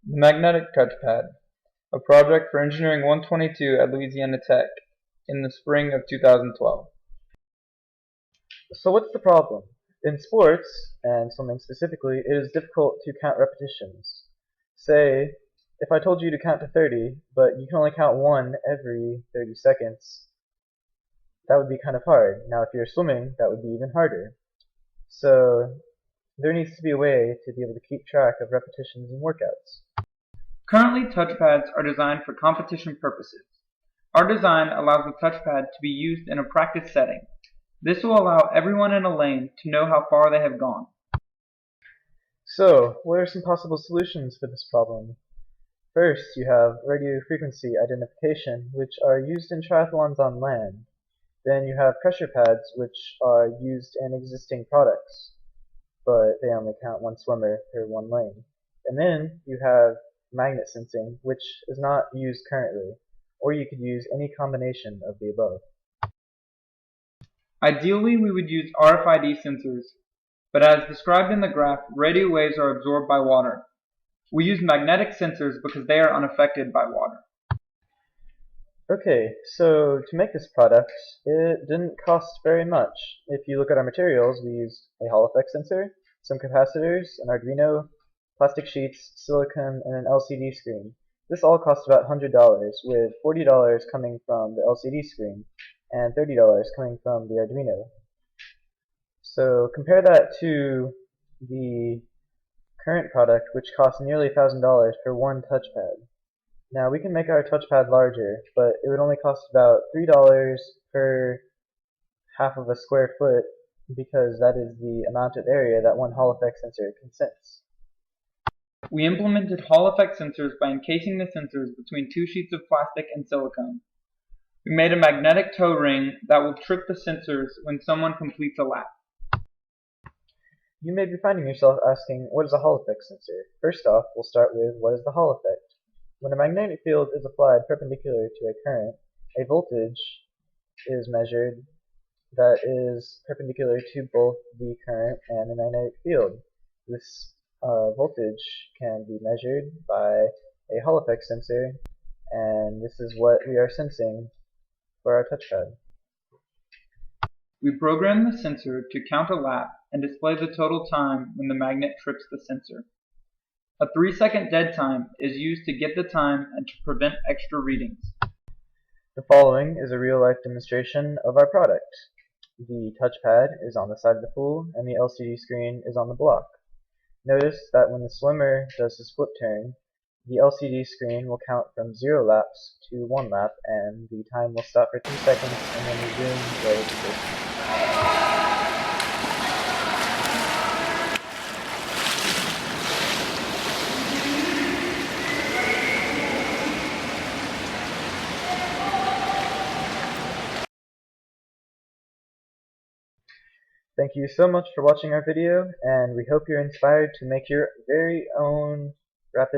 The Magnetic Touchpad, a project for Engineering 122 at Louisiana Tech in the spring of 2012. So what's the problem? In sports, and swimming specifically, it is difficult to count repetitions. Say, if I told you to count to 30, but you can only count one every 30 seconds, that would be kind of hard. Now if you're swimming, that would be even harder. So there needs to be a way to be able to keep track of repetitions in workouts. Currently, touchpads are designed for competition purposes. Our design allows the touchpad to be used in a practice setting. This will allow everyone in a lane to know how far they have gone. So, what are some possible solutions for this problem? First, you have radio frequency identification, which are used in triathlons on land. Then you have pressure pads, which are used in existing products, but they only count one swimmer per one lane. And then you have magnet sensing, which is not used currently, or you could use any combination of the above. Ideally, we would use RFID sensors, but as described in the graph, radio waves are absorbed by water. We use magnetic sensors because they are unaffected by water. Okay, so to make this product, it didn't cost very much. If you look at our materials, we used a Hall effect sensor, some capacitors, an Arduino, plastic sheets, silicone, and an LCD screen. This all cost about $100, with $40 coming from the LCD screen and $30 coming from the Arduino. So compare that to the current product, which costs nearly $1,000 for one touchpad. Now we can make our touchpad larger, but it would only cost about $3 per half of a square foot, because that is the amount of area that one Hall effect sensor can sense. We implemented Hall effect sensors by encasing the sensors between two sheets of plastic and silicone. We made a magnetic toe ring that will trip the sensors when someone completes a lap. You may be finding yourself asking, what is a Hall effect sensor? First off, we'll start with what is the Hall effect. When a magnetic field is applied perpendicular to a current, a voltage is measured that is perpendicular to both the current and the magnetic field. This voltage can be measured by a Hall effect sensor, and this is what we are sensing for our touchpad. We program the sensor to count a lap and display the total time when the magnet trips the sensor. A 3-second dead time is used to get the time and to prevent extra readings. The following is a real-life demonstration of our product. The touchpad is on the side of the pool and the LCD screen is on the block. Notice that when the swimmer does his flip turn, the LCD screen will count from 0 laps to 1 lap, and the time will stop for 3 seconds and then resume where it's supposed to. Thank you so much for watching our video, and we hope you're inspired to make your very own rapid